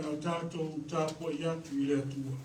Au tātou tāpua i atu I le atua.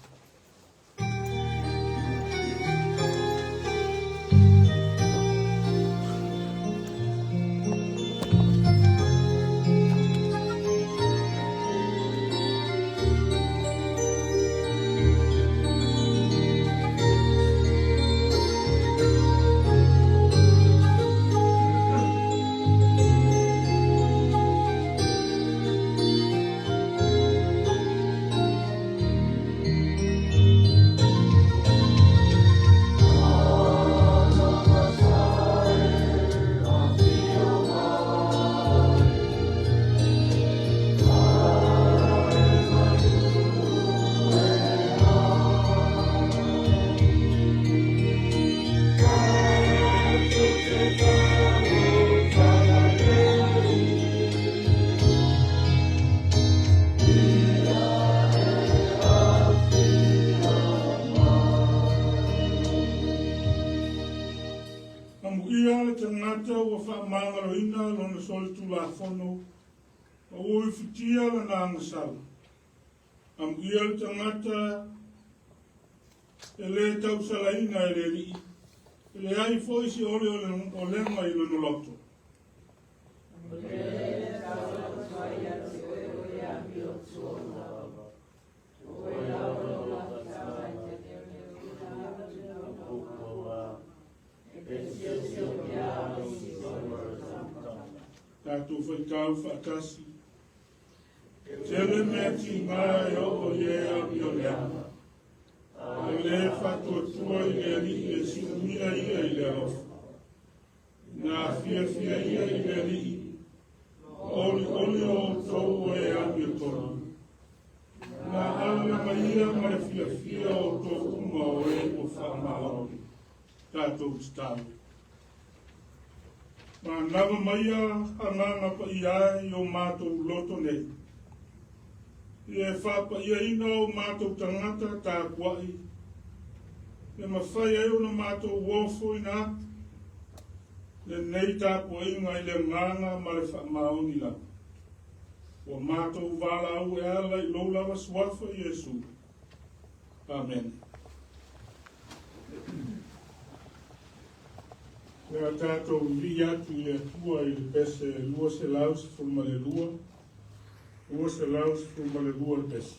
Mangaloina lona sol tula fono o fitia la ngasal am ial tangata ele tau salaina ele ele ai foi si ole ole mai lo loto Tato foi kau whakasi. Tele meti mai o ye a biolema. Le whatotua I le ri le siumia ia I le ofa. Nā fia ia I le ri. Oli o tau e a biotoni. tātou tāu. Ma nawa maia anganga pa iai o mātou loto nei. I e whapa ia ina o mātou tangata tā kuai. E mawhai e o na mātou wofo ina atu. Le nei tāpo inga i le nganga ma le whamaoni la. O mātou wala au e ala i loulawa swafa Iesu. Amen. Lea tātou vi atu i le tua i le pese lua se laus fulma le lua. Lua se laus fulma le lua le pese.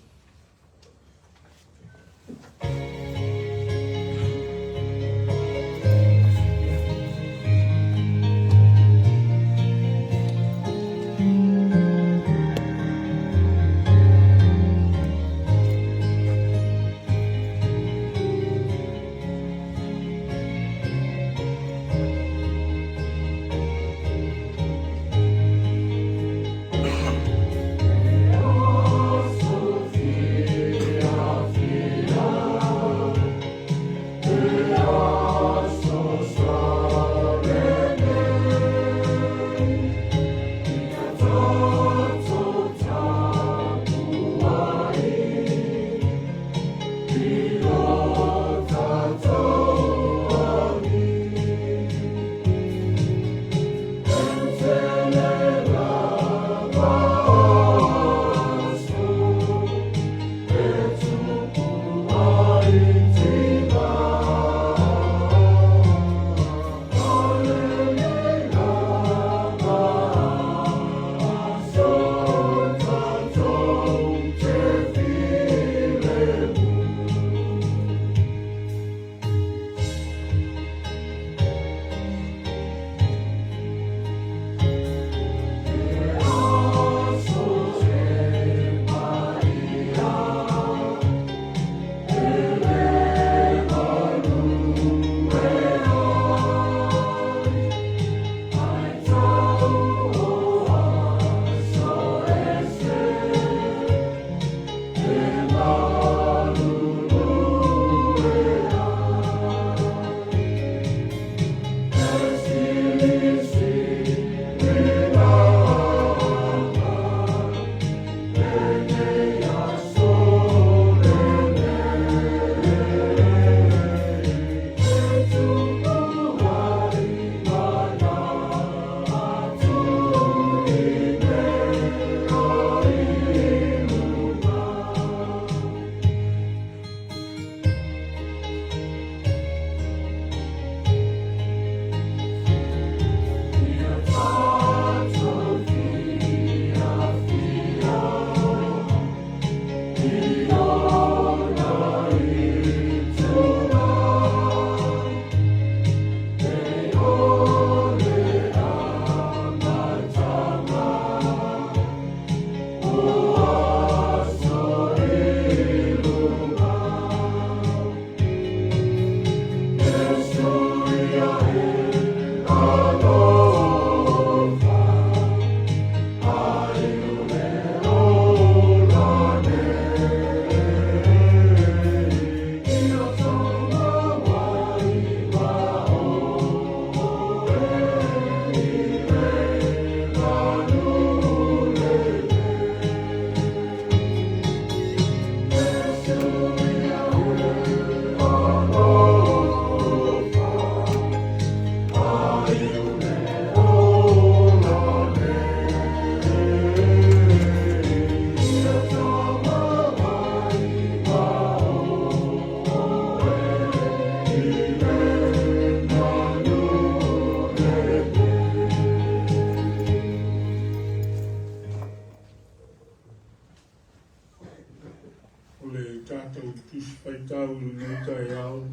tau ni tai au.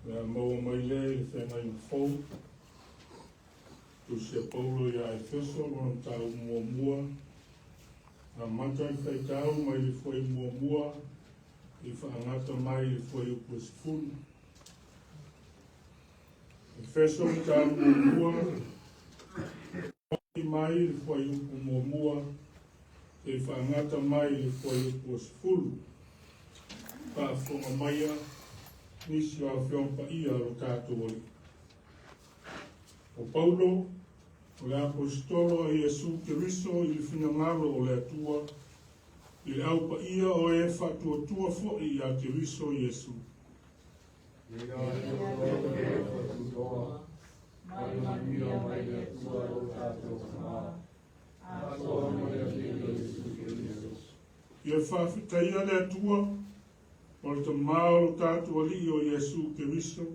Na mau mai le whenga i fau. Tu se paulo ia e wheso ron tau mua mua. Na matai whai tau mai li fwai mua mua. I whaangata mai li fwai upus fun. I wheso tau mua mua. I mai li fwai upu mua mua. I whaangata mai li fwai upus fun. Pa whonga maia, nisi a whiong pa ia o tātou ai. O Paulo, o le apostolo a Iesu Keriso i le finangalo o le atua, i le au pa ia o e whatuatua fo'i a Keriso Iesu. Ia whawhitaia le atua, o le tamao o tātou ali o Iesu Keriso,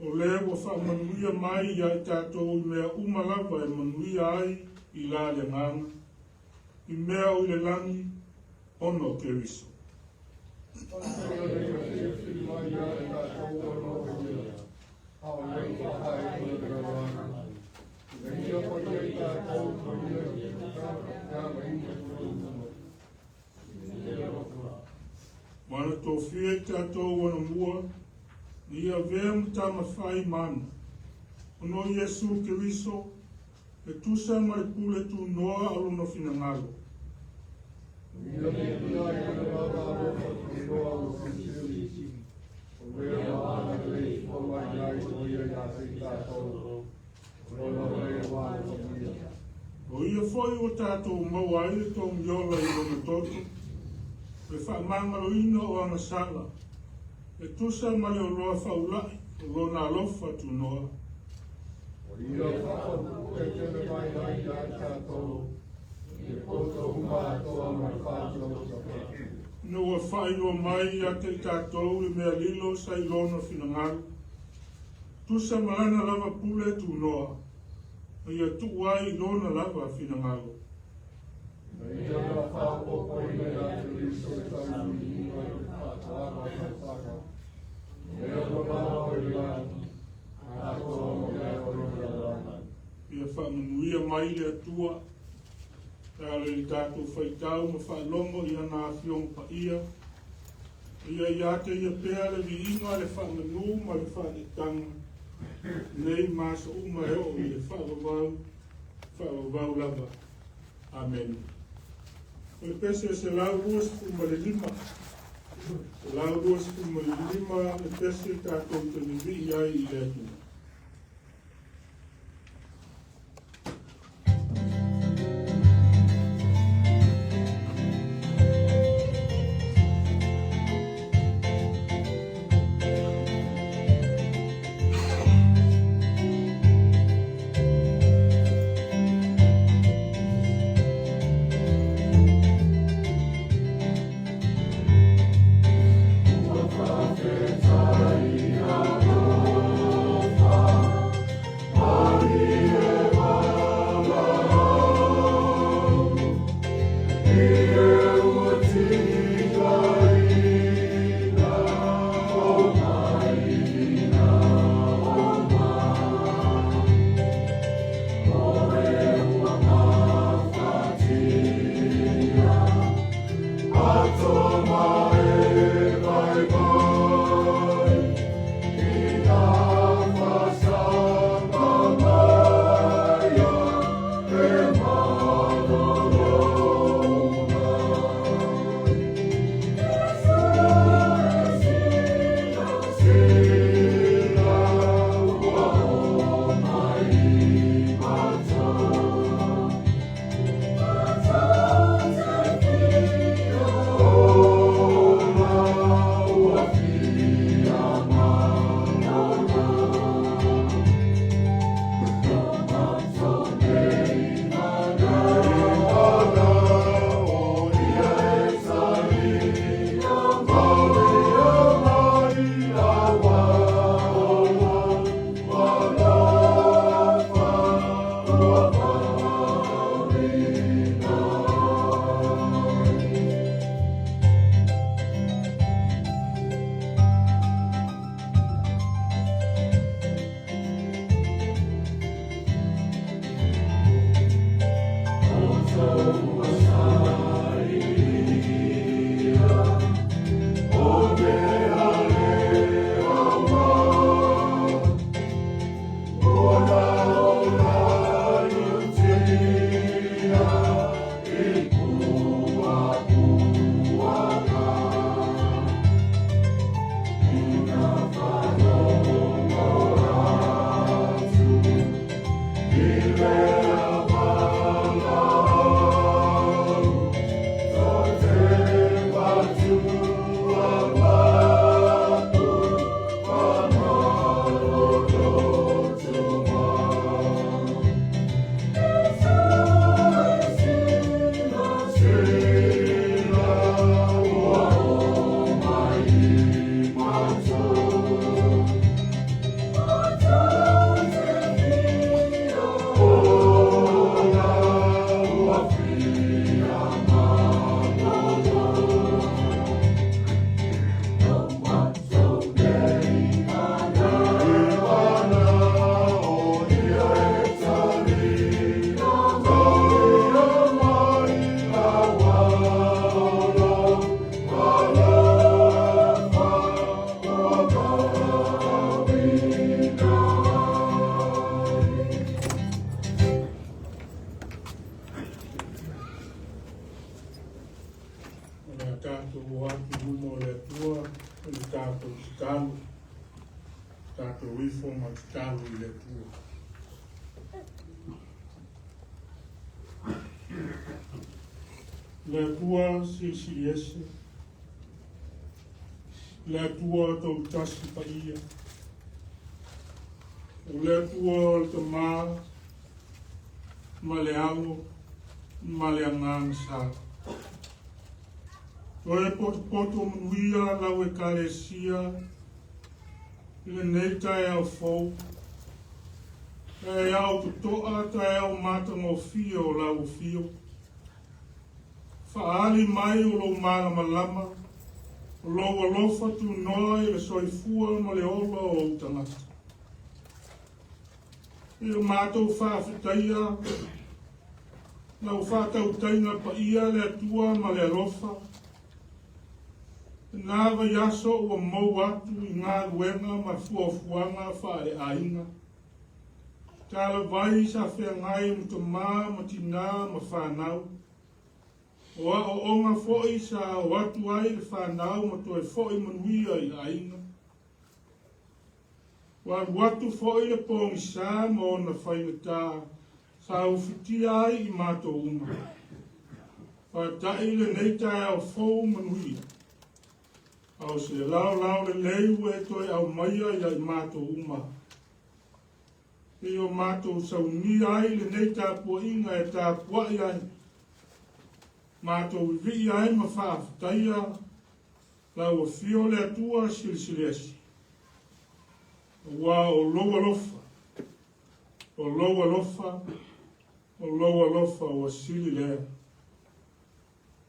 o le wa whamanuia mai ia i tātou i mea umalava e manuia ai i la le ngana, i mea o le langi ono Keriso. Mana tō whie tātou wana mua, ni a veam tama whai mana. Ono Iesu Keriso, e tusa mai pule tu noa aluna fina ngalo. O ia foi o tātou mawai e tō miola i lona totu, e whaamangaloina o anga sala, e tusa mai o loa whaulai, o lona alofa tu noa. O ia whakapu e tene mai ai a tātou, e poto huma atoa mai whātou sa. No wa whaio mai a te tātou i mea lilo sa i lona finangalu. Tusa maana lava pule tu noa, e ia tuai lona lava finangalu. Ia la whāpopo i mea Keriso e tau i mai whātara mai whaka. Mea whamao i lana, atoa mea o i lana. Ia whaamanuia mai le atua, tāle i tātou whaitau ma whaalongo i ana whiong pa ia. Ia i ate ia pēa le vi inga le whaamanu ma le whaanitanga. Nei māsa uma heo i le whaavavau lava. Amen. O le pese se lau ruas kuma le lima. Se lau ruas kuma le lima le pese tātou te nivi ai i le atua. Prophet, I tātou atu rumo le atua, le tātou tikalu, tātou rifo ma tikalu i le atua. Le atua si ese, le atua tau tasi pa ia, le atua le tamā, ma le alo, ma le angang sa. Toe poto manuia lau e kalesia, le nei tae au fau, e au tutoa tae au matanga o fio o lau fio. Faali mai o lo malama lama, o lo alofa tu noa i le soifua ma le ola o utangata. I o mātou whaafetaia, lau whaatautaina pa ia le atua ma le alofa. Nāwa yaso ua mau atu i ngā ruenga ma fuafuanga whae ainga. Tāla vai sa whea ngai mta mā ma tina ma whanau. O a o onga foi sa o atu ai le whanau ma toi foi manuia i ainga. Wa watu foi le pongi sa ma o na whainata sa ufiti ai i mato uma. Wa tai le neitai au fau manuia. Au se lau le leu e toi au maia i ai mato uma. E o mato sauni ai le nei tāpua inga e tāpua i ai. Mato vi ai ma whaaftaia lau o fio le atua silsilesi. Wa o loa lofa. O loa lofa. O loa lofa o sili lea.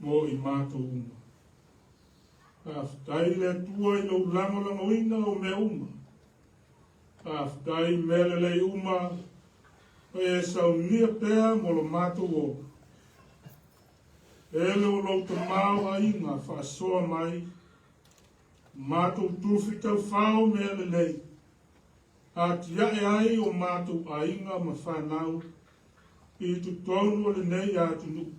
Mo i mato uma. Aftai le tua i lau lama uina o me uma. Aftai mele le uma o e saunia pea mo lo mato o. Ele o lau tamau a inga whaasoa mai. Mato tufi tau whao mele lei. A tia e ai o mato a inga ma whanau. I tu tonu o le nei a tu nuku.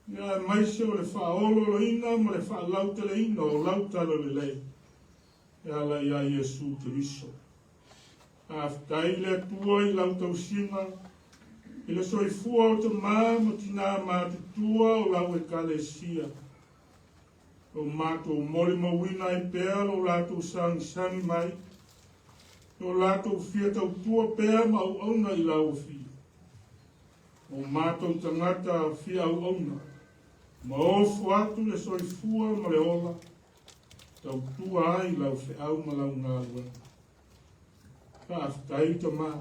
Ia mai se o le whaolo lo ina ma le whaalauta le ina o lautalo le lei. Ia la ia Iesu Kiriso. Aftai le tua i lautau singa. I le soifua o te maa ma tina mātutua o lau e kalesia. O mātou mori mawina i pēa o lātou sangi mai. O lātou fia tau tua pēa ma au auna i lau fia. O mātou tangata fia au auna. Ma ofu atu le soifua ma le ola. Tau tua ai lau fe au ma lau ngā luenga. Ka aftai ta maa.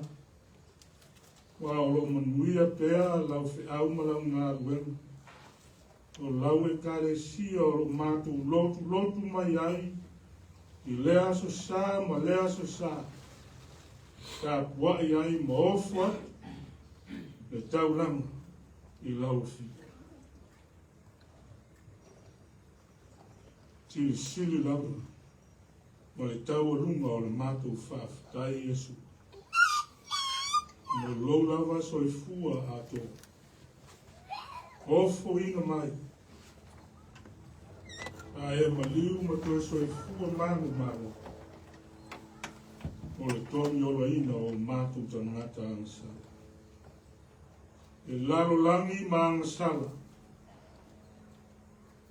Wa o lo manuia pea lau fe au ma lau ngā luenga. O lau e kalesia o lo mātou lotu mai ai. I lea so sa ma lea so sa. Ka puai ai ma ofu atu. Le tau lama i lau fia. Tiri sili lawa, ma le tau alunga o le mātou whaafetai Iesu. Mo lou lawa soifua ato. Ofo ina mai. A e maliu ma toi soifua manu. O le toni ola ina o mātou tangata angsa. E lalo langi ma angasala.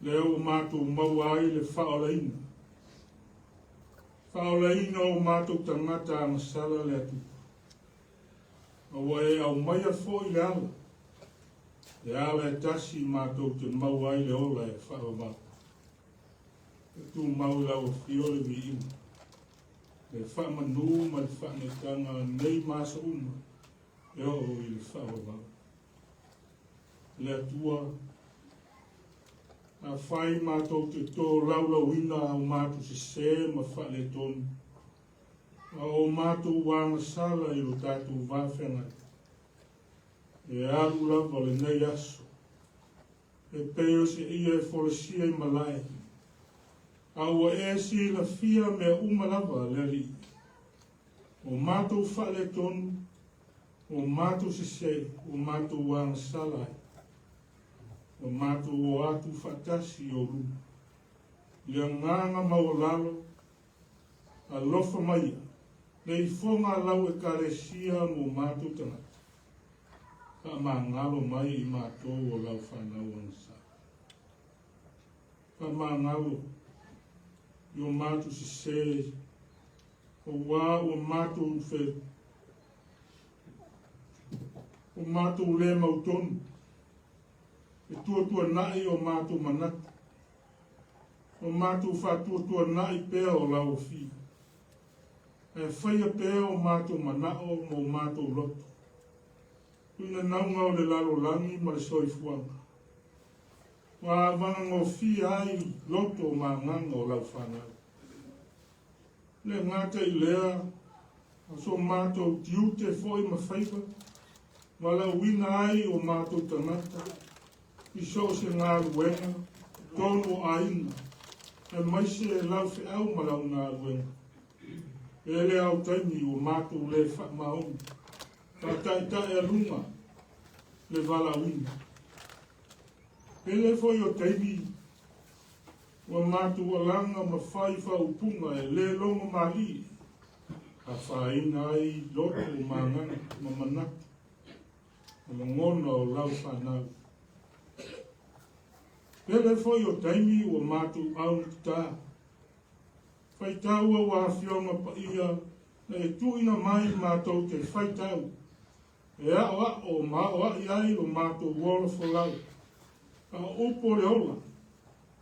Leo mātou mau ai le whaolaina. Whaolaina o mātou tangata angasala le atu. Awa e au maia fo i le ala. Le ala e tasi mātou te mau ai le ola e whaomau. E tu mau lau fiole vi ina. Le whamanu ma le whanetanga nei masa uma. E o i le whaomau. Le atua a whai mātou te tō laulauina au mātou se ma whale tonu. A o mātou wāna sala i lo tātou wāwhenga. E alu lava le nei aso. E peo se ia e wholesia i malai. A ua e si la fia mea umalava le li. O mātou whale tonu. O mātou se, o mātou wāna sala. O mātou o atu whatasi o ruma. Ia nganga maulalo, a lofa mai, nei fonga lau e karesia mo mātou tangata. Ka mangalo mai I mātou o lau whanau ansa. Ka mangalo, I o mātou si se, o wā o mātou whē, o mātou le mautonu, e tua nai o mātou manata, o mātou whātua nai pēr o lau whi. E whaia pēr o mātou manao mo mātou loto. Kuna naunga o le lalo langi ma le soifuanga. Wā vanga ngō whi ai loto o mānganga o lau whanau. Le ngata I lea, so mātou tiute foi ma whaiva, wala wina ai o mātou tangata, I so se ngā ruenga, tono aina, e maise e lau whi au ma lau ngā ruenga. E le au taimi o mātou le wha maoni, ka taita e runga, le vala wina. E le foi o taimi, wa mātou alanga ma whai whaupunga e le longa mali, a whaina ai loto o māngana ma manatu, o ngona o lau whanau. Pele foi o taimi o mātou au tā. Whaitaua wā whionga pa ia, na e tuina mai mātou te whaitau. E awa o māua iai o mātou wola wholau. A upo le ola.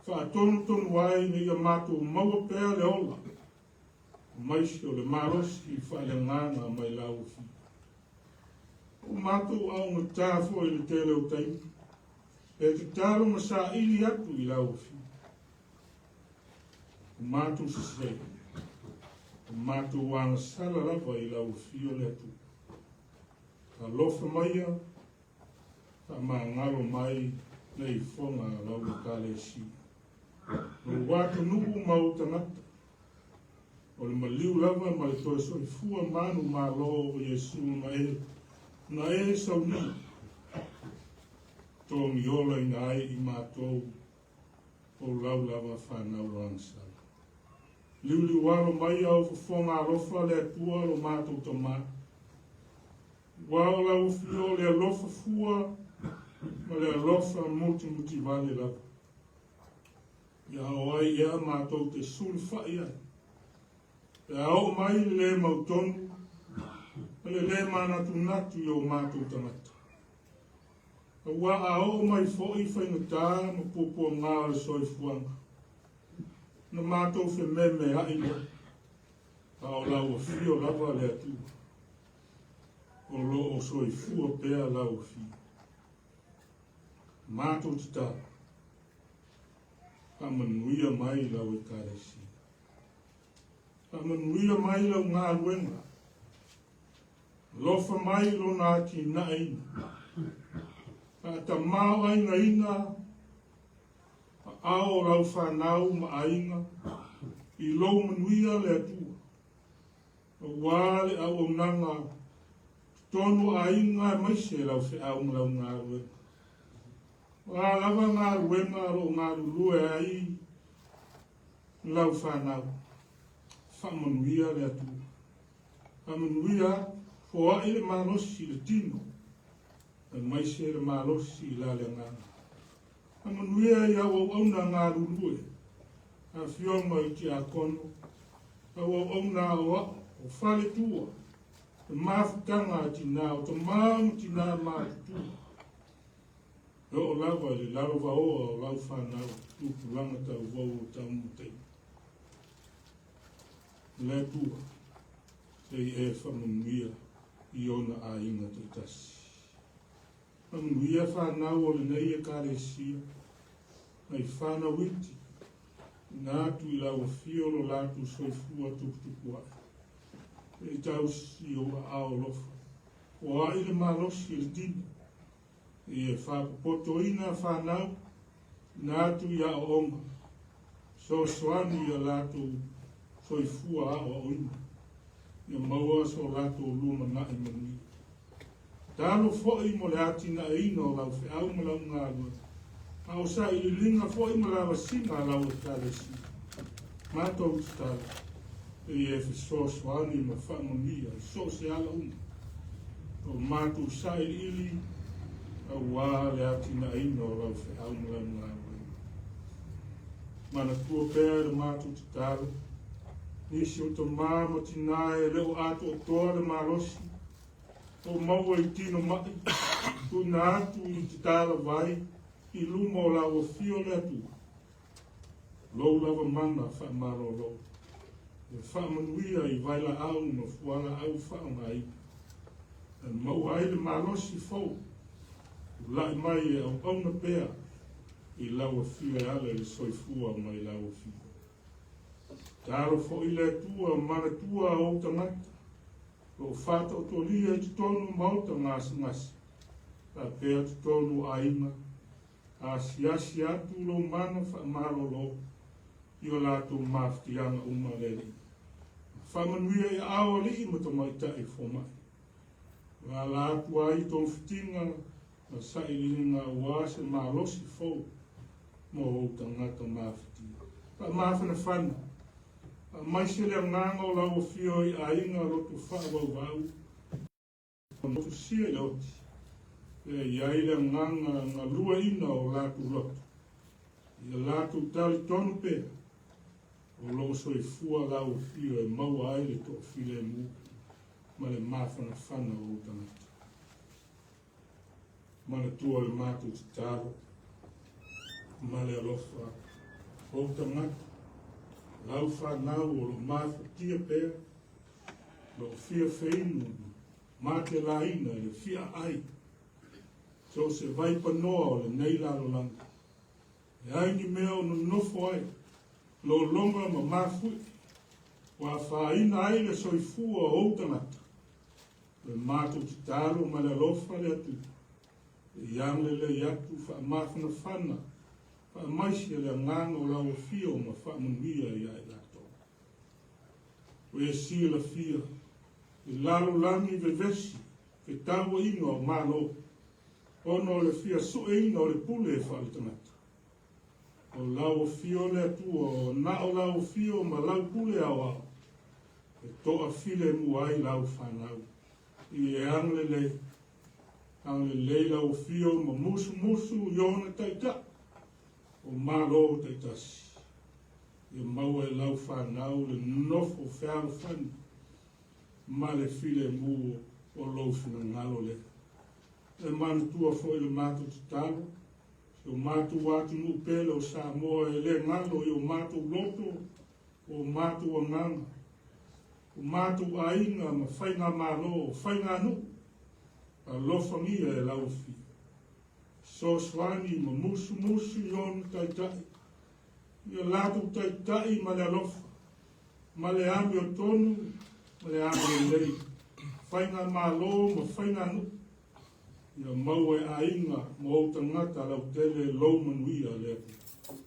Wha tonu wai ni ia mātou maua pēr le ola. Maisi o le marosi wha le ngana mai lau fi. O mātou au na tā foi le tele o taimi. E te talo ma sa ili atu I lau fi. O mātou se. O mātou wanga sala lava I lau fi o le atu. Ka lofa maia, ka ngalo mai nei fonga lau kale si. No watu nuku mau tangata. O le maliu lava ma le toe soi fua manu ma lo o Yesu na e sauni. Tō miola I ngai I mātou o lau lava whanau rangsala. Liuli waro mai au whafonga alofa le atua o mātou tama. Wao lau fio le alofa fua ma le alofa muti vale lava. Ia oai ia mātou te suli whai ai. E au mai le mautonu, le manatu natu I o mātou tamata. Wa ao mai foi whainata ma pupo ngā le soifuanga. Na mātou whi me haile. Ao lau a whio lava le atu. O lo o soifua pēr lau whi. Mātou tita. Ka manuia mai lau e karesi. Ka manuia mai lau ngā luenga. Lofa mai lo nā ki naina. Ta mau ainga inga, ao rau whanau ma ainga, I lou manuia le atua. Wale au nanga, tonu ainga maise rau whiau lau ngā ruenga. Wā lava ngā ruenga ro ngā rurue ai, lau whanau. Whamanuia le atua. Whamanuia, fōa I le manosi le tino. Mai se le malosi la le ngana. Amanuia ia wauna ngā rurue. A whionga I te akono. A wauna o Faletua. Te mawhutanga tina o te māmu tina mātutua. E o lava le larova oa o lau whanau. Tuku langa tau wau o tau mutei. Le tua. Sei e whamanuia I ona a inga te tasi. Ia whanau o le nei e kāresia, mai whanau iti, nātu I lau whiolo lātu soifua tukutuku ai. E tau si o ao lofa. O ai le malosi le dina. E whapopoto ina whanau, nātu I a onga. So soanu I a lātu soifua a o ina. Ia maua so lātu luma na I manui. Talo foi mo le atina e ino lau whiau ma lau ngā rua. Au sa I linga foi ma lau singa lau e karesi. Mātou tala. E e fesoasoani ma whaamagia, so se ala o mātou sa ili, a wā le atina ina o rau whi au mula ngā wai. Mana kua pēr le mātou tala. Nisi o to māma tinae leo ato o toa le mālosi. O maua i tino mai, tuna atu i te tala vai, i luma o lawa fio le atu. Lou lava mana wha maro lou. E wha manuia i vaila au ma fuala au wha ngai. E maua ai le mālosi fau. Lai mai e au auna pēr, i lawa fio e ale le soifua mai lawa fio. Taro fo i le tua, mana tua o tangata. O whata o to lia i tonu mauta ngasi. A pēr tonu aina. A siasi atu lo mana wha maro lo. I o lato maftianga umareli. Whamanuia i awa li i mato mai tai fo mai. Wa lato ai ton fitinga. Na sa ilinga uase malosi fo. Mo o tangata mafti. Pa mafana whana. Mai se le nganga o lau fio i ainga roto whaawau. Noto sia i oti. E iai le nganga nga lua ina o latu roto. I latu tali tonu pe. O loso i fua lau fio e maua aile to file mu. Ma le mawhana whana o tangata. Ma le tua le mātu te taro. Ma le alofa o tangata. Lau whanau o lo mawhatia pēr, lo fia whainu, mate laina le fia ai, so se vaipa noa o le neilalo langa. E aini mea o no nofo ai, lo longa ma mawhui, wa whaina ai le soifua o tangata, le mātu te talo ma le lofa le atu, e iang le iatu wha mawhana whana, pa maisi le nganga o lau fio ma wha manuia i ai lato. O e si la fia, i lalo langi vevesi, ke tawa ino o malo, ono le fia so e ino le pule e wha tangata. O lau fio le atua, o na o lau fio ma lau pule au au, e toa file mu ai lau whanau. I e anglele lau fio ma musu yona taita. O malo te tasi. E maua e lau whanau le nofo whao whani. Ma le file mu o lau whina ngalo le. E manu tua fo i le mātu te talo. Se o mātu watu nu pele o Samoa e le ngalo i o mātu loto. O mātu o nganga. O mātu ainga ma whainga malo o whainga nu. A lofangia e lau fi. So swani ma musu yon taitai. Ia latu taitai ma le alofa. Ma le ami o tonu, ma le ami o lei. Whainga malo ma whainga nu. Ia mau e ainga ma o tangata lau tele lau manuia le apu.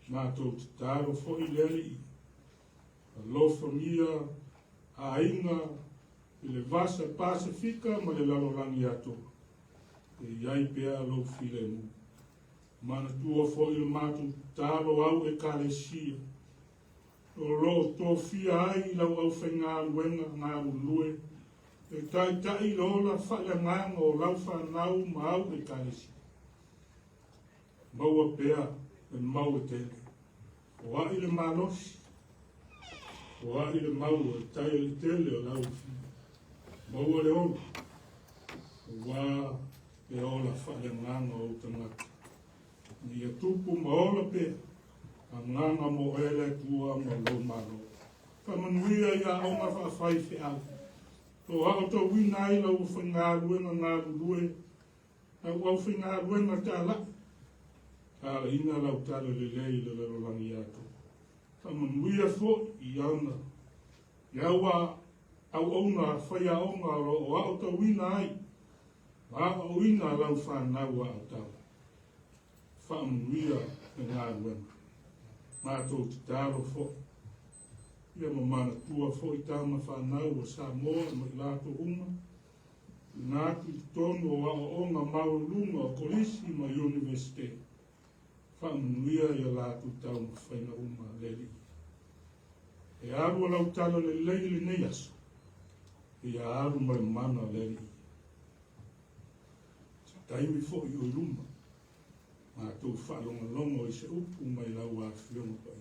Mātou te taro fo i leli. A lofa mia a ainga i le vasa Pasifika ma le lalolangi atoa. E iai pēa lau file mu. Mana tua fo i le mātu talo au e kālesia. O lo tō fia ai lau au whai ngā luenga ngā ulue. E tai lola whaile nganga o lau whanau ma au e kālesia. Maua pēa e mau e tele. O a i le mālosi. O a i le mau e tai le tele o lau fia. Maua le olu. O a e ola whale nganga o tangata. Ni a tupu ma ola pe, a nganga mo ele tua ma lo malo. Whamanuia ia o ngā whawhai whiau. Tō hao tō wina ai lau whaingā ruenga ngā rurue, a wau whaingā ruenga tala. Tāla ina lau tala le lei le lalolangi ato. Whamanuia fo i ana. Iaua au auna whai a onga o hao tō wina ai. Wa o ina lau whanau a tau. Whamuia e ngā ruenga. Mātou te tāro fo. Ia ma mana tua fo i tāma whanau o Samoa ma i lātou unga. Nātu i tonu o onga maurunga o kolisi ma universite. Whamuia i a lātou tau ma whaina uma leli. E aru o lau talo le leili nei aso. Ia aru mai mana leri. Taimi fo i o luma. Ma tō whaalonga longo i se upu mai lau a whionga pai.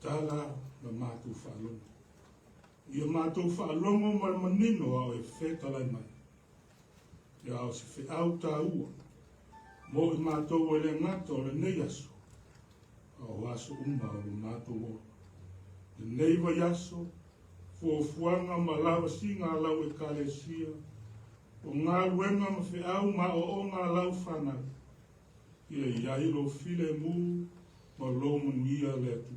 Tala ma mātou whaalonga. Ia mātou whaalongo mai manino au e whetalai mai. Ia au se whiau tā ua. Mo i mātou e le ngata o le nei aso. Au aso uma o le mātou o. Le nei vai aso. Fuafuanga ma lawa singa lau e kalesia. O ngā luenga ma whiau ma o ngā lau whanau. Ia iairo file mu ma lomu ia le atu.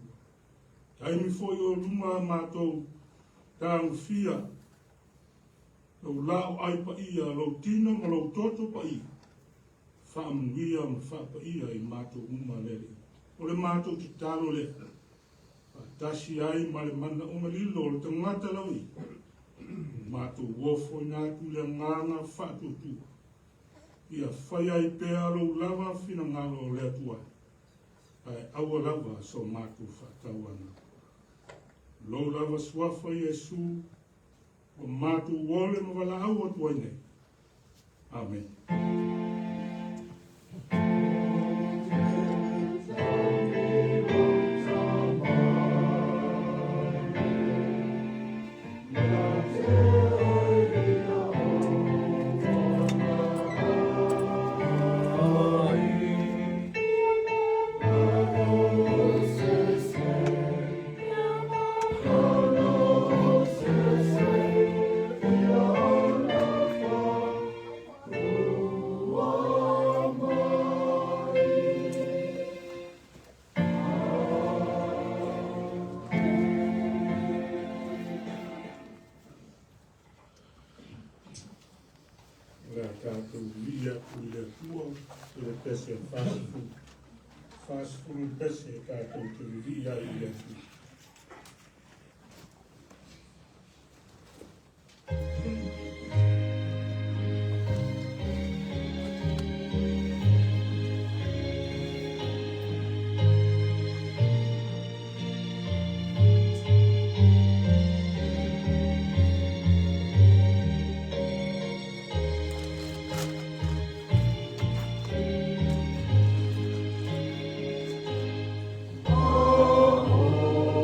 Taimi foi o luma mātou tāngu fia. Lau lao ai pa ia, lau tino ma lau toto pa ia. Whaamu ia ma wha pa ia i mātou uma lere. O le mātou ki tālo le. Tasi ai ma le mana o malilo le tangata lau i. Mātou wofo i nātu le nganga whaatutu. Ia whai ai pēa lau lava whina ngalo o le atua. Ai aua lava so mātou whaatau ana. Lau lava swafa Iesu. O mātou wole ma wala au atua nei. Amen. Fast food pese kātou te ria I le atu. Oh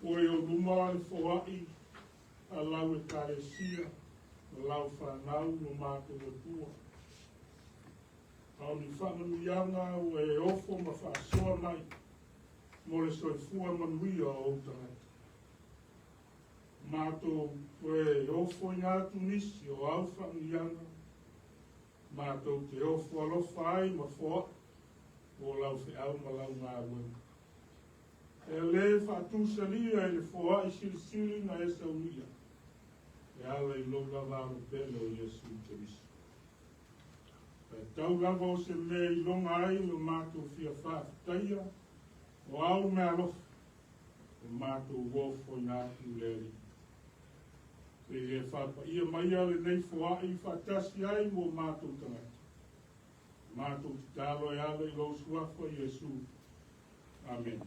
Oe o luma le foai, a lau e karesia, a lau whanau no mātou o tua. Au ni whamanuianga o e ofo ma whaasoa mai, mo le soifua manuia o tangai. Mātou o e ofo i ngātu nisi o au whamanuianga, mātou te ofo alofa ai ma foa, o lau whi au ma lau ngā wena. E le whatusalia e le foa i sirisiri na e saunia. E ala i loga vāru pele o Jesu Kiriso. E tau lava o se me i longa ai o mātou fia whāwhitaia, o au me alofa, o mātou wofo i ngātu leri. E whapa ia mai ale nei foa i whatasi ai mo mātou tangata. Mātou te tālo e ala i lo suafa Jesu. Amen.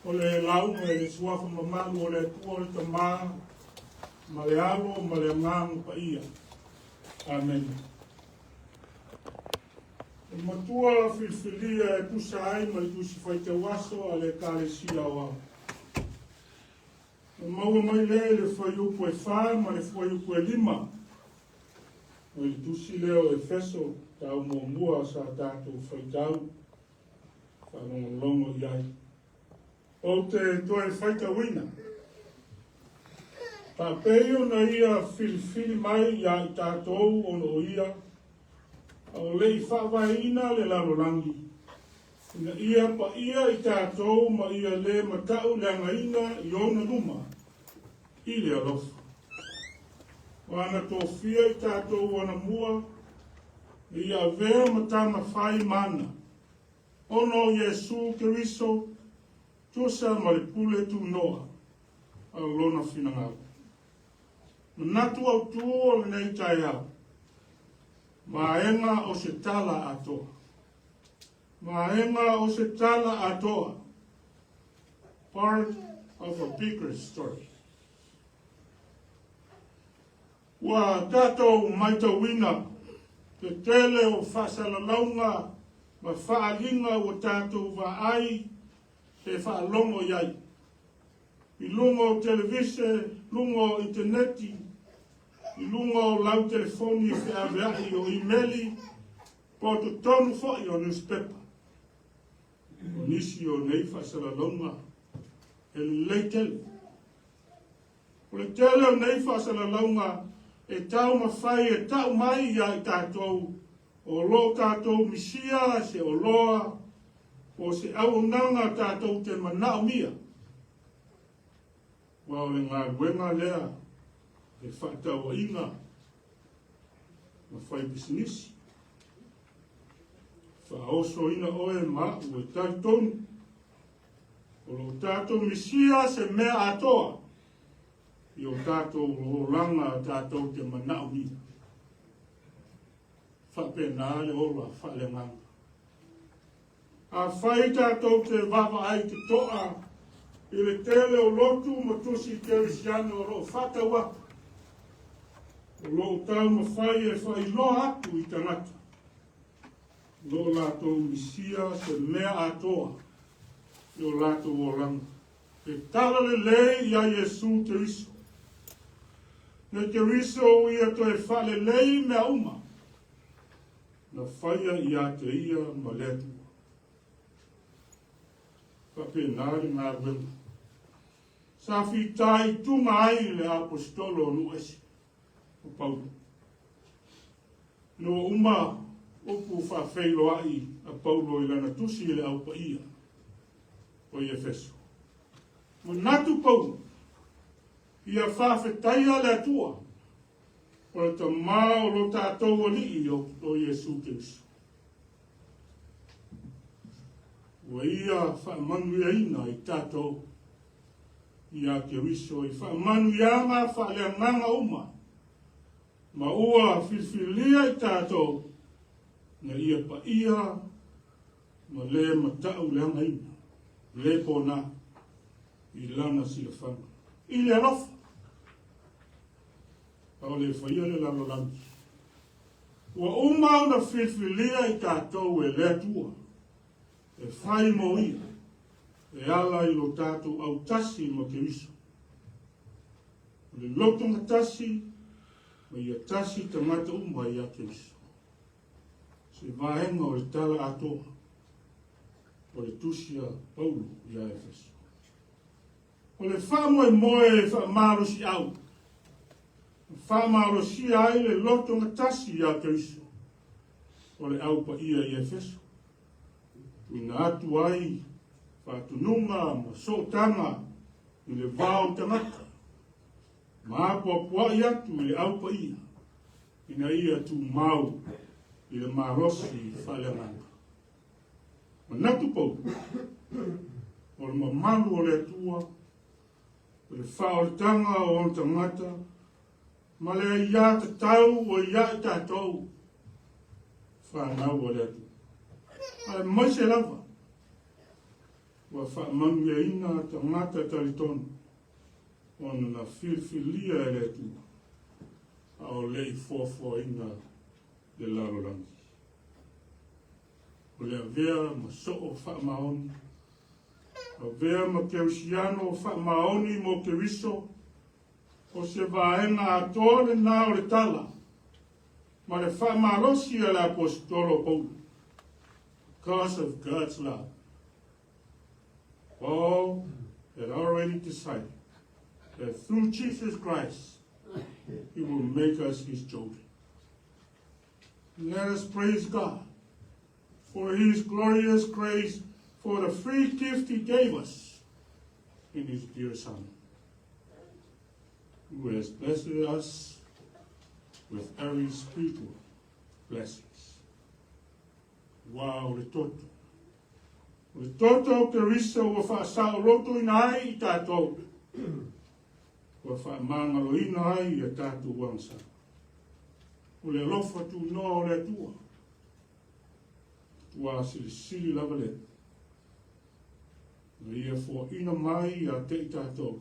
O le lau e le suafa mamalu o le tua o le tamā, ma le alo, ma le ngangu pa ia. Amen. E matua filfilia e pusa ai ma le tusi whaite waso a le kāresia o au. E maua mai le whaiupu e whā ma le whaiupu e lima. O le tusi leo e feso tau mua sa tātou whaitau, whanongo iai. O te toe whaita wina. Ta peo na ia filifili mai ia i tātou ono ia. O lei whawaina le lalorangi. Ina ia pa ia i tātou ma ia le matau le angaina i ona luma. I le alofa. Wana tō fia i tātou wana mua. Ia vea matana whai mana. Ono Jesu Kiriso. Tosa ma le pule tu noa, a lona finangau. Natu au tuo le nei tai au. Maenga o se tala atoa. Maenga o se tala atoa. Part of a bigger story. Wa tatou maitawina, te tele o whasalalaunga, ma whaalinga o tatou wa ai, e whaalongo iai. I lungo televise, lungo interneti, i lungo lau telefoni e whiaweahi o e-maili, po to tonu fwoi o newspaper. O nisi o nei whasalalonga, e lei tele. O le tele o nei whasalalonga, e tau mawhai e tau mai ia i tātou, o lo tātou misia se o loa, o se au nanga tātou te manao mia. Wa o le ngā wenga lea, e whaitau a inga, ma whai bisinisi. Wha oso ina oe ma ue taitonu, o lo tātou misia se mea atoa, i o tātou lo langa tātou te manao mia. Whapena le ola whale nganga. A whai tātou te wawa ai te toa, i le tele o lotu ma tusi terisiano o lo whatawa. O lo tau ma whai e whai lo atu i tangata. Lo lātou misia se mea atoa, i o lātou o langa. Ke tala le lei ia Yesu te riso. Ne te riso ia to e whale lei mea uma. Na whaia ia te ia ma letu. Pape nari ngā wema. Sa whitai tunga ai le apostolo nu esi. O Paulo. No uma opu whawheilo ai a Paulo i lana tusi le au pa ia. O i Efeso. Mo natu Paulo. Ia whawhetaia le atua. O le ta mao lo tātou o li o Yesu Kristo. O ia whamanu ia ina i tātou. Ia ke riso i whamanu ia ngā whalea nganga uma. Ma ua whiwhilia i tātou. Na ia pa ia. Ma le matau le anga ina. Le pōna. I lana sila whanga. I le alofa. Au le whaia le lalo lami. Ua umau na whiwhilia i tātou e le atua. E whai mo ia. E ala i lo tātou au tasi ma ke riso. Le lotonga tasi. Ma ia tasi tangata umba ia ke riso. Se vaenga o le tala atoa. O le tusia Paulo ia Efeso. O le whamoe moe whamarosi au. Whamarosi ai le lotonga tasi ia ke riso. O le au pa ia i Efeso. Ina atu ai whatununga ma sotanga i le vau tangata. Ma apua i atu i le au pa ia. Ina ia tu mau i le marosi whalemanga. Ma natu pau. O le mamalu o le atua. O le whaoletanga o on tangata. Ma le ia te tau o ia i tātou. Whanau o le atua. Ai mai se lava. Wa whaamanu ia ina tangata talitonu. Ona na whiwhilia e le atua. Ao lei fōfō ina le larolangi. O le avea ma soo whaamaoni. Avea ma keusiano whaamaoni mo ke riso. O se vaenga atoa le nā o le tala. Ma le whaamarosi a le apostolo Paulo. Because of God's love. Paul had already decided that through Jesus Christ, he will make us his children. Let us praise God for his glorious grace, for the free gift he gave us in his dear Son, who has blessed us with every spiritual blessings. Wow, le toto. Le toto ke risa ua whaasao roto ina ai I tātou. Ua whaamangalo ina ai I tātou wangsa. O le lofa tu no le tua. Tua sili lava le. Na ia fua ina mai a te I tātou.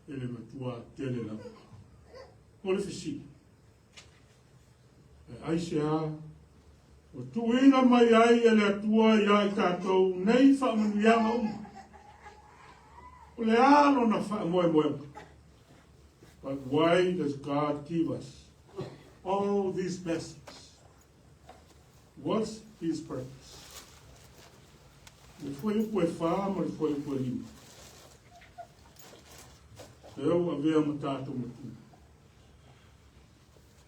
Ele matua tele lava. O le fisi. E aise a. O tuina mai ai ele atua ia I tātou nei whaamanuianga uma. O le alo na whaamoe. But why does God give us all these blessings? What's his purpose? Le foi upo e whaama, le foi upo e lima. Te au avea ma tātou matu.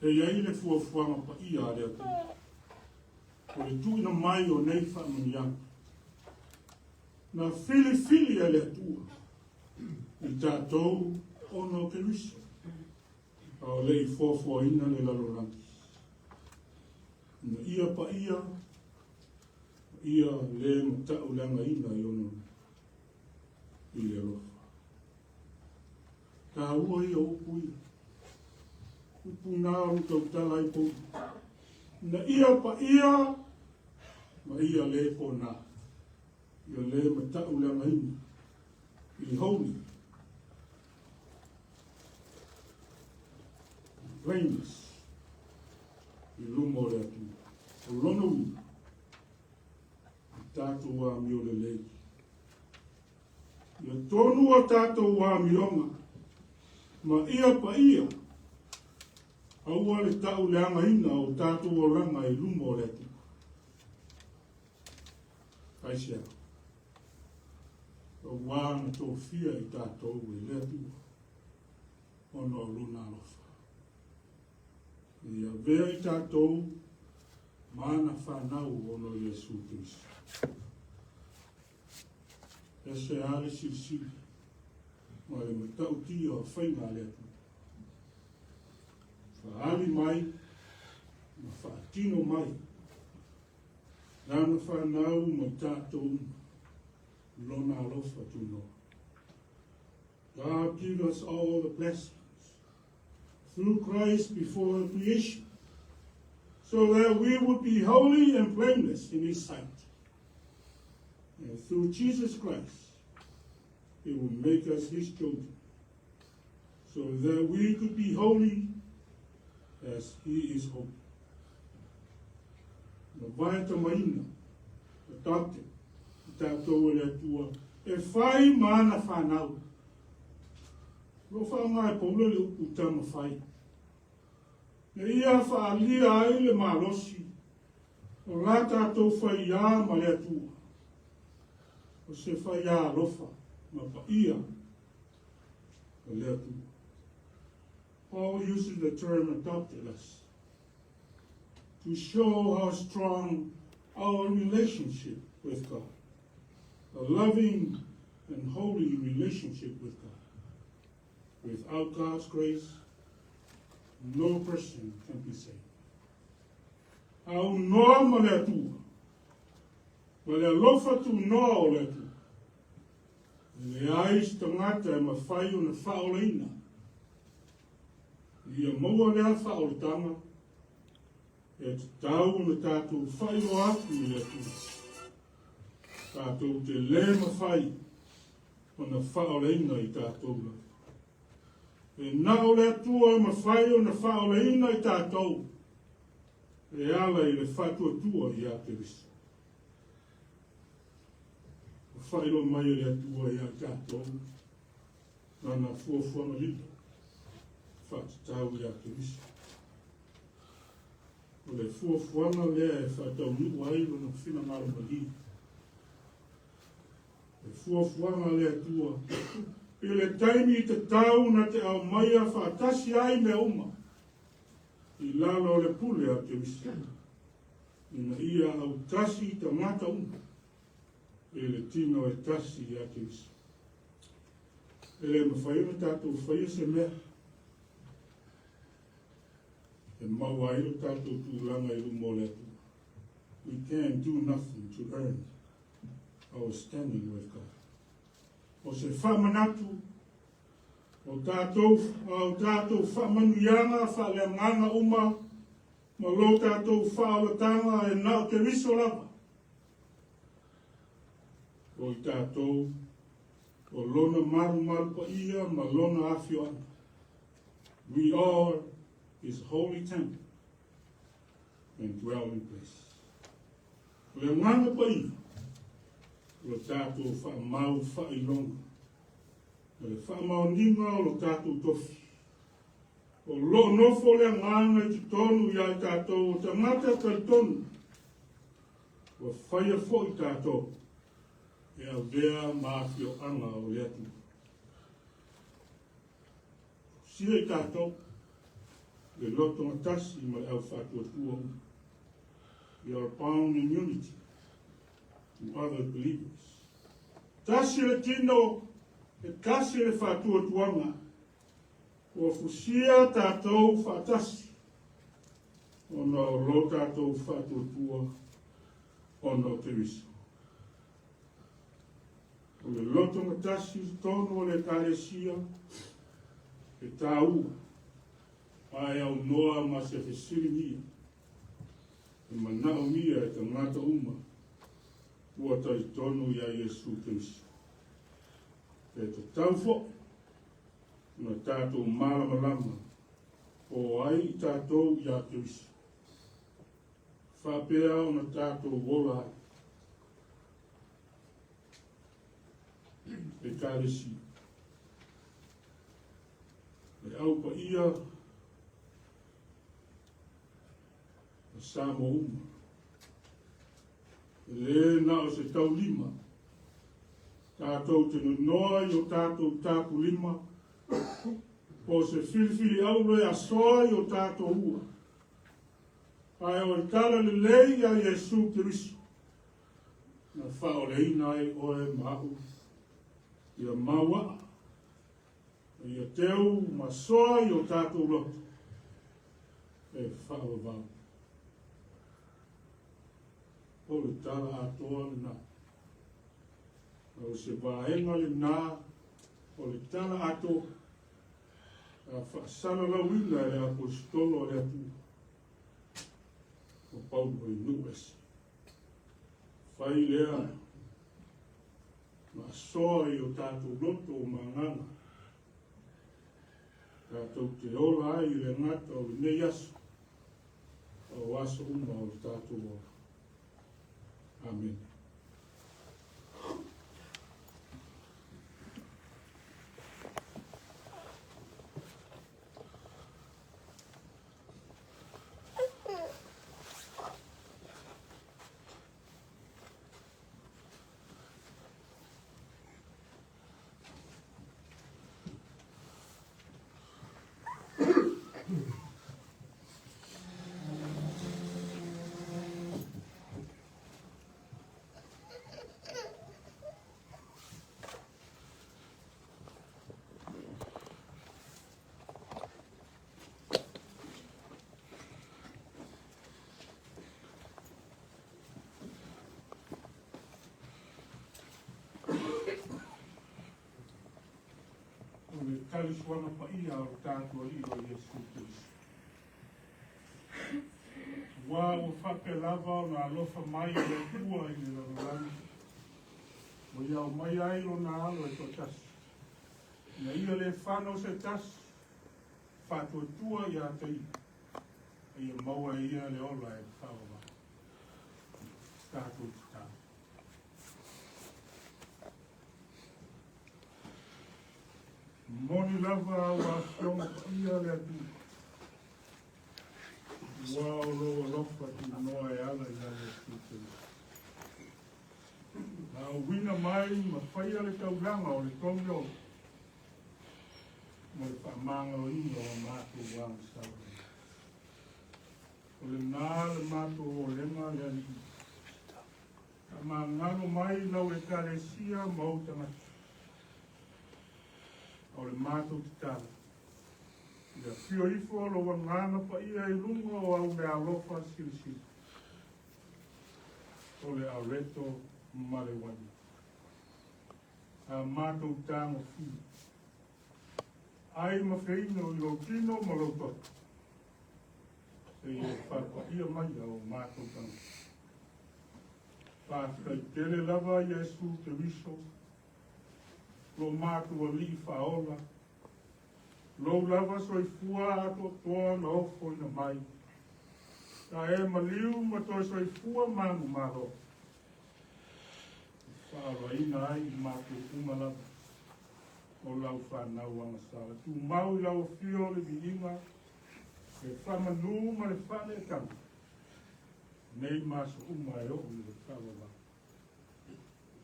E iai le fuafuanga pa ia a lea tu. O le tuina mai o nei whaamanianga. Na fili a le atua. I tātou ono ke riso. Ao lei fōfō ina le lalorangi. Na ia pa ia. Ia le matau langa ina I ono. I le rofa. Ka ua ia upu ia. Upu nā ruta utala I pou. Na ia pa ia. Ma ia le pōna. Ia le matau langa ina. I holy. Blameless. I lumo le atu. O lono ui. I tātou a mi o le lei. Ia tonu o tātou wā mionga, ma ia pa ia, aua le tau leanga ina o tātou o langa I lumo o letu. Kaisia, o wāna tō fia I tātou e letu, ono luna alofa. Ia vea I tātou, mana whanau ono Yesu Kristo. Ese ale sili, ma le matau ti o whainga letu. Whaali mai, ma whaatino mai, nana whanau ma tātou lona alofa tuno. God give us all the blessings through Christ before creation, so that we would be holy and blameless in His sight. And through Jesus Christ, He will make us His children, so that we could be holy as He is holy. Na vaeta maina, tate, tātou e tua, e whai mana whanau. Ro whaonga e paula le upu tama whai. Na ia whaalia ai le malosi, o la tātou whai ia ma le atua. O se whai ia alofa, ma pa ia, o le atua. Paul uses the term adopted us to show how strong our relationship with God, a loving and holy relationship with God. Without God's grace, no person can be saved. Au noa ma le atua, ma le alofa tu noa o le atua. Le ais tangata e ma whai o na whaoleina. Ia maua lea whaoletanga, e te tau na tātou whai o aku i le atua. Tātou te le ma whai o na whaoleina I tātou la. E nao le atua e ma whai o na whaoleina I tātou. E ala I le whatua tua I a te risa. Whai lo mai le atua I a tātou. Nana fuafuanga lita. Whatatau I a te risa. O le fuafuanga lea e whatau niu ailo na whina marumali. E fuafuanga lea tua. I le taimi I te tau na te au maia whaatasi ai me uma. I lalo le pule a te risa. Ina ia au tasi ta mata uma. E le tino e tasi a te risa. E le mawhaima tātou whaia se mea. E mawairu tātou tūlanga I lumo le atua. We can't do nothing to earn our standing with God. O se whamanatu, o tātou whamanuianga, whaleanganga uma, ma lo tātou whaolatanga e nao te riso lava. O I tātou, o lona maru pa ia, ma lona awhioanga. We are His holy temple and dwelling place. Le ngana pa ia, lo tātou whaamau whailonga. Le whaamau ninga o lo tātou tofi. O lo nofo le ngana I tonu I tātou o te mata kai tonu. O whaia fo I tātou. E au dea maafio anga o le atu. Sia I tātou. Le loto matasi ma au whatua tua. We are bound in unity to other believers. Tasi le tino, e kasi le whatua tuanga, o fusia tātou whaatasi, o no lo tātou whatua tua, o no te riso. O le loto matasi tono le kāresia, e tāua, ai au noa ma se whesiringia, e manao mia e te ngata uma, ua tai tonu ia Yesu Kristo. E te tau fo, na tātou malamalama, o ai I tātou ia Kristo. Whapea o na tātou wola ai. le kālesi. Le au pa ia na Samo uma. Le na o se tau lima. Tātou te noa i o tātou tāpu lima. Po se filifili au loe a soa i o tātou ua. Ai o e tala le lei a Yesu Kirisu. Na whao le ina e oe mahu. Ia maua. Ia teu ma soa i o tātou loto. E whao vau. O le tala atoa le nā. O se vaenga le nā. O le tala atoa. A whaasana la wina e apostolo le atu. O Paulo i nuesi. Whai lea. Ma soa i o tātou loto o manganga. Tātou te ola ai le ngata o le nei aso. O aso uma o tātou ola. Amen. Le talisuana pa ia o tātua i o Yesu Kirisu. Wā o whake lava o nā alofa mai o le ua i le lalolani. Mo iau mai ai o nā alo e to tasi. Na ia le whanau se tasi, whatua tua i a tei. Ia maua ia le ola e whaua. Tātua tata. Moni lava wa fiona ia le atu. Wa o loa lofa ki noa e ala i ale tutu. Na wina mai ma whaia le tauranga o le tongo. Mo le whamanga o ino o mātou wang saura. O le nā le mātou o lema le ali. Ka mā ngano mai lau e kālesia mautangati. O le mātou te tala. Ia whio ifo lo wanganga pa ia I lunga o au le alofa sili. O le areto male wani. A mātou tango fi. Ai ma feino I lo tino ma lo tot. Se ia whapa ia mai o mātou tango. Pātai tele lava Yesu te wiso. Lo mātua li whaola. Lo lava soi fua ato toa na ofo ina mai. Ta e maliu ma toi soi fua mangu maro. Whaola ina ai mātua umalava. O lau whanau anga sala. Tu mau I lau fio le vihinga. E whamanu ma le whane e kama. Nei maso umai o le whaola.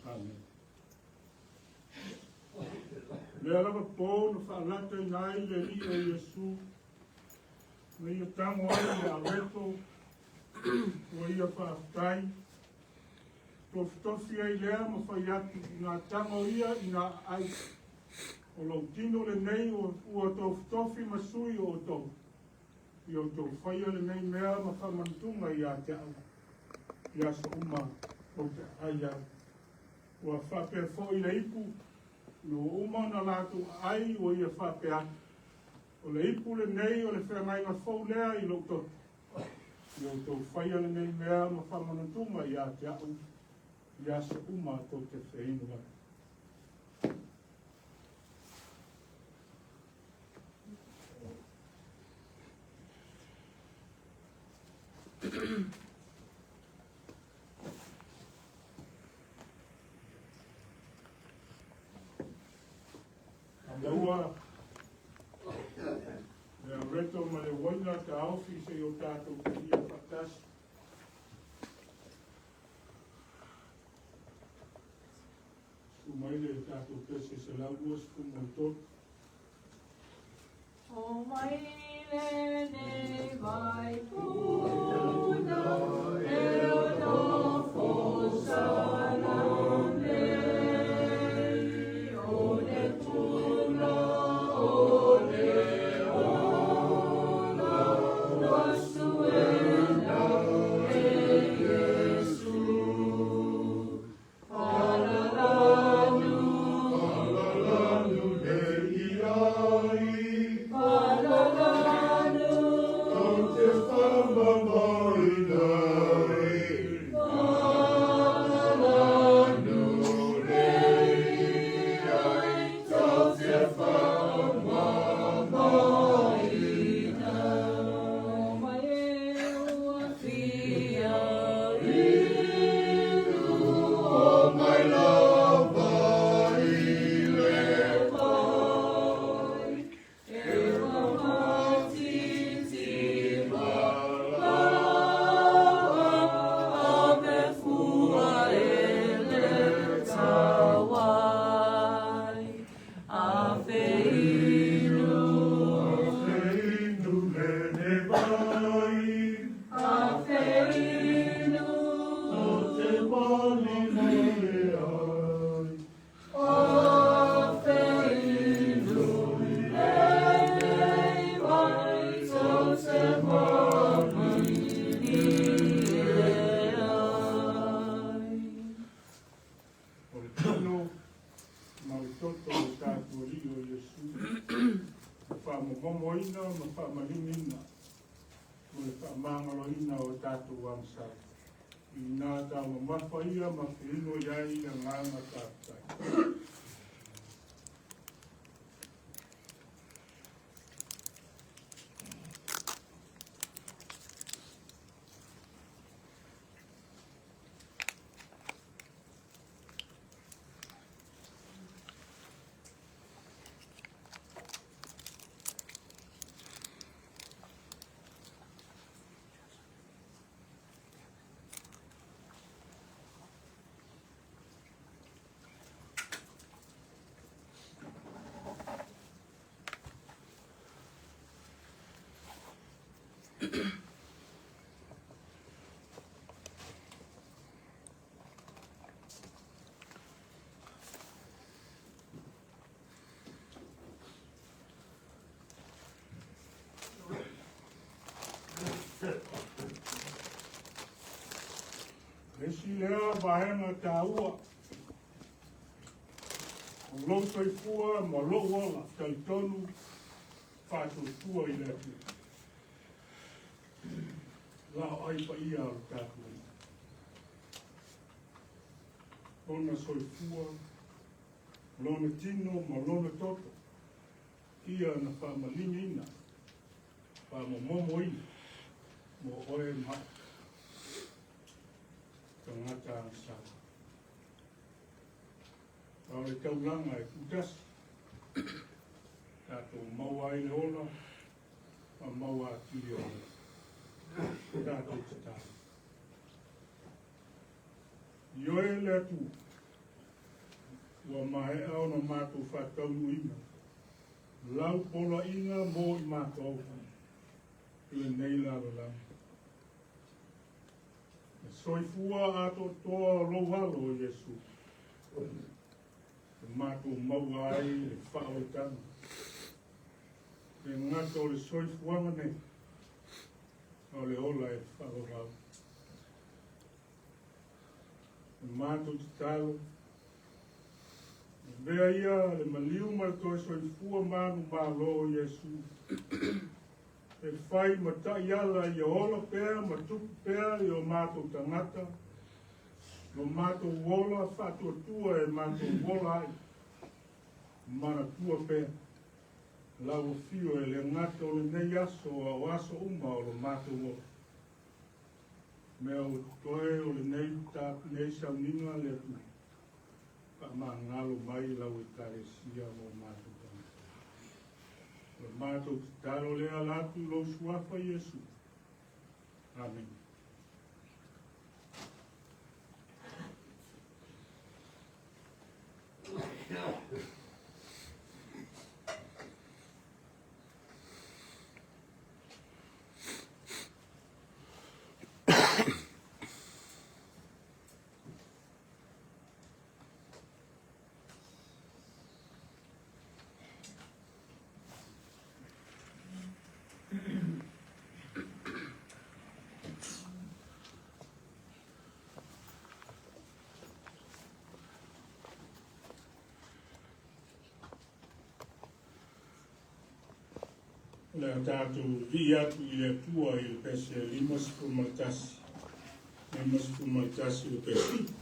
Amen. Le alava pō na whaalata I nai le li o Yesu. Na ia tango ai le areto. O ia whaatai. Tofi ai lea ma whai atu. Nā tango ia I nā ai. O lau tino le nei o ua tofi masui o tau. I o tau whaia le nei mea ma whamantunga I a te au. I asa uma o te aia. Ua whapea fo I le ipu. No uma na lātou ai o ia whape atu. O le ipu le nei o le whengai ngā whau lea I lo totu. I o tau whaia le nei mea ma whamanatuma I a te au. I asa uma tau te whainua. reto ma le waina ka ofi se o tātou kia whakasi. Umaile tātou pese se lauas kumotot. Umaile ne vai puna eo no fosalane o ne puna o ne ona nosuena e Yesu Alalanu le iai. Alalanu Te whamamoina e. Alalanu leiai tau te whamamoina mai e ua whia inu o mai lava i le vai e ua matiti malawa a me fua e le tawai a feinu Feinu mene vai. a feinu O te mali mele ai. a feinu lei vai tau te mamini e ai. O le tino, ma le toto o tātou rio Iesu. Whamomoina, ma whamalimina. O le whamangaloina o tātou amsai. I nā tā mawhawhaia, ma whino iai a ngāna tātai. Resi lea vahenga tā ua. O lou soifua ma lou ola tai tonu whātua i letu. Lao ai pa ia o tātua. Lona soifua, lona tino ma lona toto. Ia na whamalinga ina. Whamamomo ina. Mo oe mai. Tangata ang sawa. Aore taulanga e Cccas. Tātou maua i le ola, a maua ki le ola. Tātou te tātou. Ioe le atu. Ua mahe au na mātou whātaunu ina. Lau pola ina mō i mātou au. Ile nei lava lava. Soifua ato toa lohalo Iesu. Te mātou maua ai le whao i tana. Te ngata o le soifuanga ne. O le ola e whao rau. Te mātou te talo. Bea ia le maliu mai toi soifua manu malo Iesu. E whai matai ala i ola pēr, matuku pēr i o mātou tangata. No mātou wola, whātua tua e mātou wola ai. Mana tua pēr. Lau fio e le ngata o le nei aso o aso uma o le mātou wola. Mea o toe o le nei tāpu nei sauninga le tu. Pa maa ngalo mai lau e kare sia o mātou tangata. Le Mātou ki talo lea latu lo suafa Yesu. Amen. Le tātou vi atu I le tua I le pese limas fumatasi. Limas fumatasi le pese.